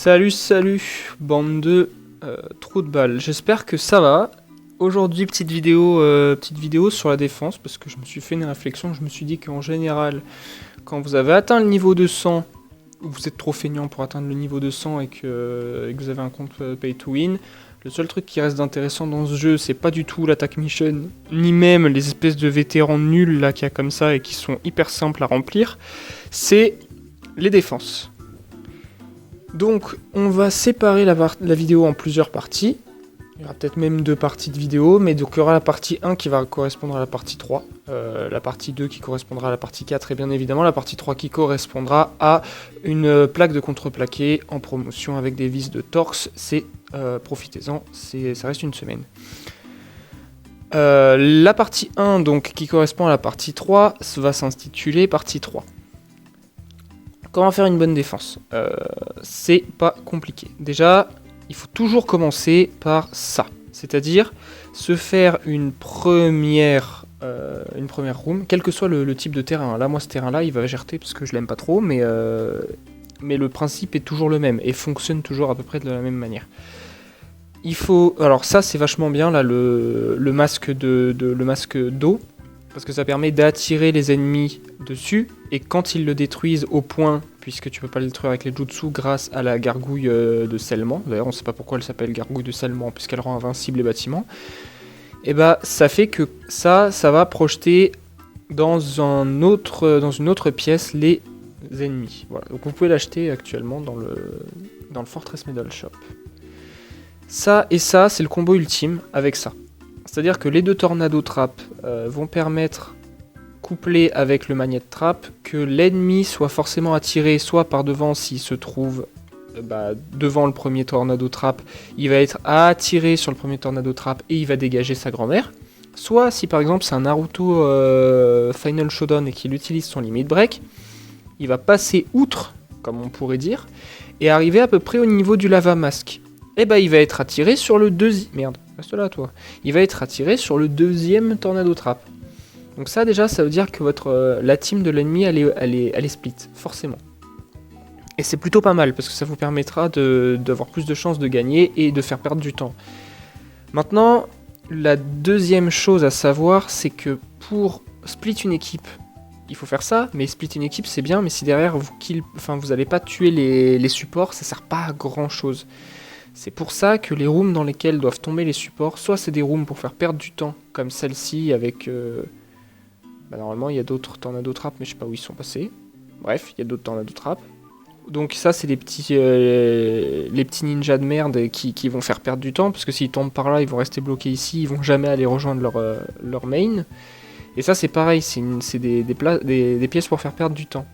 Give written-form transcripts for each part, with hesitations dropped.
Salut, bande de trous de balles. J'espère que ça va. Aujourd'hui, petite vidéo sur la défense, parce que je me suis fait une réflexion. Je me suis dit qu'en général, quand vous avez atteint le niveau de 100, ou vous êtes trop feignant pour atteindre le niveau de 100 et que vous avez un compte pay to win, le seul truc qui reste d'intéressant dans ce jeu, c'est pas du tout l'attaque mission, ni même les espèces de vétérans nuls là qu'il y a comme ça et qui sont hyper simples à remplir, c'est les défenses. Donc on va séparer la vidéo en plusieurs parties. Il y aura peut-être même 2 parties de vidéo, mais donc il y aura la partie 1 qui va correspondre à la partie 3, la partie 2 qui correspondra à la partie 4, et bien évidemment la partie 3 qui correspondra à une plaque de contreplaqué en promotion avec des vis de torse. Profitez-en, ça reste une semaine. La partie 1 donc, qui correspond à la partie 3 va s'intituler partie 3. Comment faire une bonne défense ? C'est pas compliqué. Déjà, il faut toujours commencer par ça. C'est-à-dire se faire une première room, quel que soit le type de terrain. Là, moi, ce terrain-là, il va gerter parce que je l'aime pas trop, mais le principe est toujours le même et fonctionne toujours à peu près de la même manière. Alors ça, c'est vachement bien, là, le masque d'eau, parce que ça permet d'attirer les ennemis dessus, et quand ils le détruisent au point, puisque tu peux pas le détruire avec les jutsu grâce à la gargouille de scellement, d'ailleurs on sait pas pourquoi elle s'appelle gargouille de scellement, puisqu'elle rend invincible les bâtiments, et bah ça fait que ça va projeter dans une autre pièce les ennemis. Voilà. Donc vous pouvez l'acheter actuellement dans le Fortress Medal Shop. Ça et ça, c'est le combo ultime avec ça. C'est-à-dire que les 2 tornado traps vont permettre, couplés avec le magnet trap, que l'ennemi soit forcément attiré soit par devant s'il se trouve devant le premier tornado trap, il va être attiré sur le premier tornado trap et il va dégager sa grand-mère. Soit si par exemple c'est un Naruto Final Showdown et qu'il utilise son limit break, il va passer outre, comme on pourrait dire, et arriver à peu près au niveau du lava mask. Et il va être attiré sur le deuxième... Merde, reste là toi. Il va être attiré sur le deuxième tornado trap. Donc ça déjà, ça veut dire que la team de l'ennemi, elle est split, forcément. Et c'est plutôt pas mal, parce que ça vous permettra d'avoir plus de chances de gagner et de faire perdre du temps. Maintenant, la deuxième chose à savoir, c'est que pour split une équipe, il faut faire ça, mais split une équipe c'est bien, mais si derrière vous n'allez pas tuer les supports, ça sert pas à grand chose. C'est pour ça que les rooms dans lesquels doivent tomber les supports, soit c'est des rooms pour faire perdre du temps, comme celle-ci avec... normalement il y a d'autres tornado traps, mais je sais pas où ils sont passés. Bref, il y a d'autres tornado traps. Donc ça c'est les petits ninjas de merde qui vont faire perdre du temps, parce que s'ils tombent par là, ils vont rester bloqués ici, ils vont jamais aller rejoindre leur main. Et ça c'est pareil, c'est des pièces pour faire perdre du temps.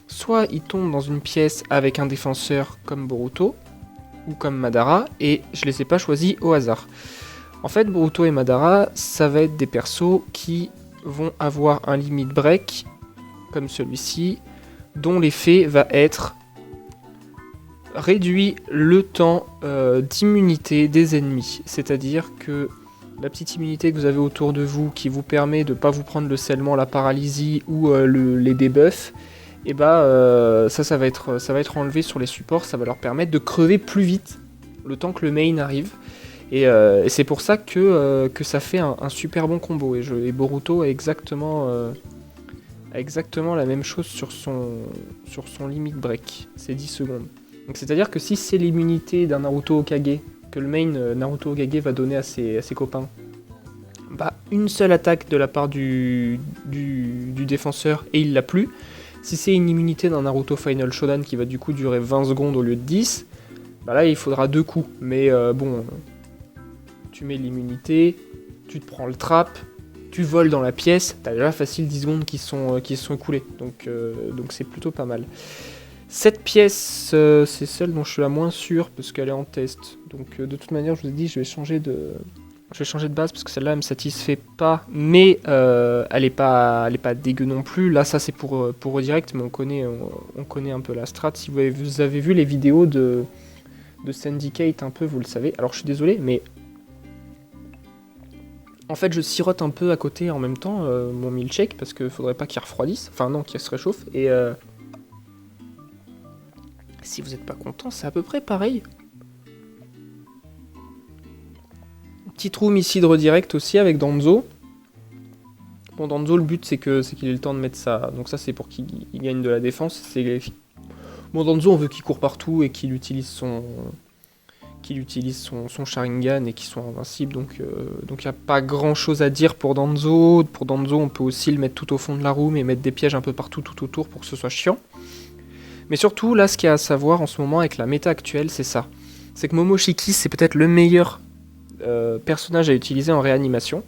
Soit ils tombent dans une pièce avec un défenseur comme Boruto, ou comme Madara, et je les ai pas choisis au hasard. En fait, Boruto et Madara, ça va être des persos qui vont avoir un limit break, comme celui-ci, dont l'effet va être réduit le temps d'immunité des ennemis. C'est-à-dire que la petite immunité que vous avez autour de vous, qui vous permet de ne pas vous prendre le scellement, la paralysie ou les debuffs, et ça va être enlevé sur les supports, ça va leur permettre de crever plus vite le temps que le main arrive. Et c'est pour ça que ça fait un super bon combo. Et Boruto a exactement la même chose sur son limit break, c'est 10 secondes. Donc c'est-à-dire que si c'est l'immunité d'un Naruto Hokage, que le main Naruto Hokage va donner à ses copains, une seule attaque de la part du défenseur et il l'a plus. Si c'est une immunité d'un Naruto Final Showdown qui va du coup durer 20 secondes au lieu de 10, là il faudra 2 coups. Mais tu mets l'immunité, tu te prends le trap, tu voles dans la pièce, t'as déjà facile 10 secondes qui sont écoulées. Donc c'est plutôt pas mal. Cette pièce, c'est celle dont je suis la moins sûr parce qu'elle est en test. Donc de toute manière, je vous ai dit, je vais changer de base parce que celle-là elle me satisfait pas, mais elle est pas dégueu non plus. Là ça c'est pour redirect, mais on connaît un peu la strat. Si vous avez vu les vidéos de Syndicate un peu, vous le savez. Alors je suis désolé, mais en fait je sirote un peu à côté en même temps mon milkshake parce qu'il faudrait pas qu'il refroidisse, enfin non, qu'il se réchauffe, Si vous n'êtes pas content, c'est à peu près pareil. Petite room ici de redirect aussi avec Danzo. Bon, Danzo, le but c'est qu'il ait le temps de mettre ça. Donc ça c'est pour qu'il gagne de la défense. Bon, Danzo, on veut qu'il court partout et qu'il utilise son Sharingan et qu'il soit invincible. Donc il n'y a pas grand chose à dire pour Danzo. Pour Danzo, on peut aussi le mettre tout au fond de la room et mettre des pièges un peu partout tout autour pour que ce soit chiant. Mais surtout, là, ce qu'il y a à savoir en ce moment avec la méta actuelle, c'est ça. C'est que Momoshiki, c'est peut-être le meilleur personnage à utiliser en réanimation.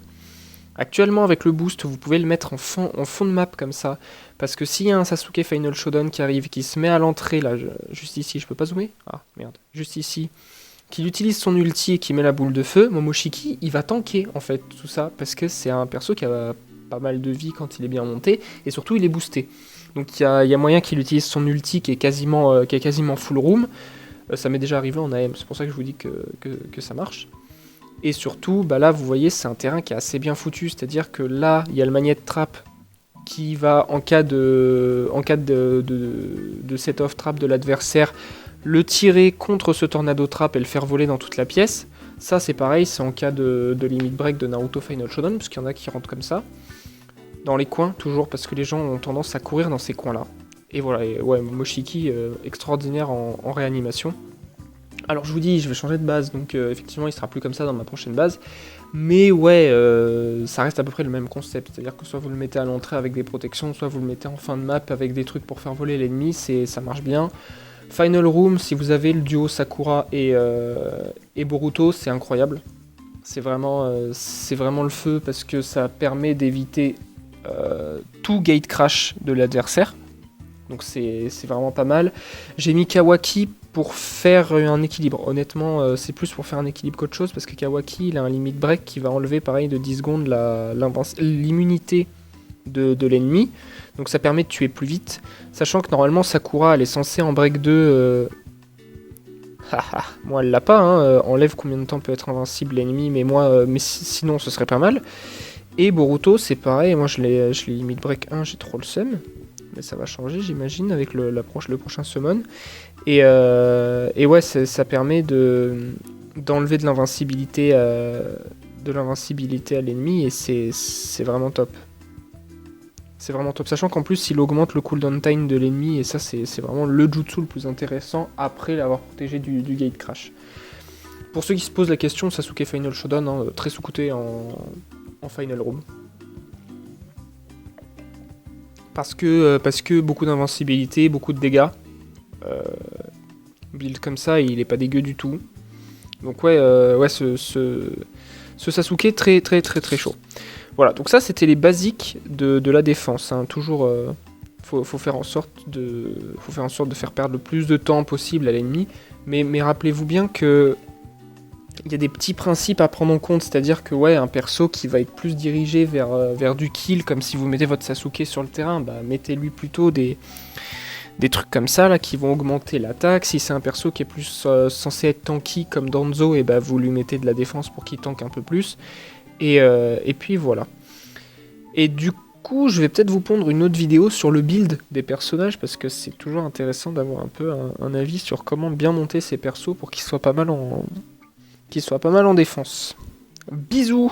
Actuellement, avec le boost, vous pouvez le mettre en fond de map comme ça. Parce que s'il y a un Sasuke Final Showdown qui arrive, qui se met à l'entrée, là, juste ici, je peux pas zoomer? Ah, merde, juste ici. Qu'il utilise son ulti et qui met la boule de feu, Momoshiki, il va tanker, en fait, tout ça. Parce que c'est un perso qui a pas mal de vie quand il est bien monté. Et surtout, il est boosté. Donc il y a moyen qu'il utilise son ulti qui est quasiment full room. Ça m'est déjà arrivé en AM, c'est pour ça que je vous dis que ça marche. Et surtout, bah là vous voyez c'est un terrain qui est assez bien foutu, c'est-à-dire que là il y a le magnet trap qui va en cas de set-off trap de l'adversaire le tirer contre ce tornado trap et le faire voler dans toute la pièce. Ça c'est pareil, c'est en cas de limit break de Naruto Final Showdown, parce qu'il y en a qui rentrent comme ça. Dans les coins, toujours, parce que les gens ont tendance à courir dans ces coins-là. Et voilà, et ouais, Momoshiki, extraordinaire en réanimation. Alors je vous dis, je vais changer de base, donc effectivement il sera plus comme ça dans ma prochaine base. Mais ouais, ça reste à peu près le même concept, c'est-à-dire que soit vous le mettez à l'entrée avec des protections, soit vous le mettez en fin de map avec des trucs pour faire voler l'ennemi, ça marche bien. Final Room, si vous avez le duo Sakura et Boruto, c'est incroyable. C'est vraiment le feu parce que ça permet d'éviter tout gate crash de l'adversaire. Donc c'est vraiment pas mal. J'ai mis Kawaki pour faire un équilibre. Honnêtement, c'est plus pour faire un équilibre qu'autre chose parce que Kawaki, il a un limit break qui va enlever pareil de 10 secondes l'immunité de l'ennemi. Donc ça permet de tuer plus vite. Sachant que normalement Sakura, elle est censée en break 2... moi elle l'a pas, hein. Enlève combien de temps peut être invincible l'ennemi, mais moi, sinon ce serait pas mal. Et Boruto, c'est pareil, moi je l'ai limite break 1, j'ai trop le seum. Mais ça va changer, j'imagine, avec le prochain summon. Et ouais, ça permet d'enlever de l'invincibilité à l'ennemi, et c'est vraiment top. C'est vraiment top, sachant qu'en plus, il augmente le cooldown time de l'ennemi, et ça, c'est vraiment le jutsu le plus intéressant après l'avoir protégé du gate crash. Pour ceux qui se posent la question, Sasuke Final Showdown, hein, très sous-coté en Final Room. Parce que beaucoup d'invincibilité, beaucoup de dégâts. Build comme ça, il est pas dégueu du tout. Donc ouais, ce Sasuke très très très très chaud. Voilà, donc ça c'était les basiques de la défense. Hein. Toujours, faut faire en sorte de faire perdre le plus de temps possible à l'ennemi. Mais rappelez-vous bien que il y a des petits principes à prendre en compte, c'est-à-dire que ouais, un perso qui va être plus dirigé vers du kill, comme si vous mettez votre Sasuke sur le terrain, bah mettez-lui plutôt des trucs comme ça là qui vont augmenter l'attaque. Si c'est un perso qui est plus censé être tanky comme Danzo, et bah vous lui mettez de la défense pour qu'il tank un peu plus. Et puis voilà. Et du coup, je vais peut-être vous pondre une autre vidéo sur le build des personnages, parce que c'est toujours intéressant d'avoir un peu un avis sur comment bien monter ces persos pour qu'ils soient pas mal en défense. Bisous!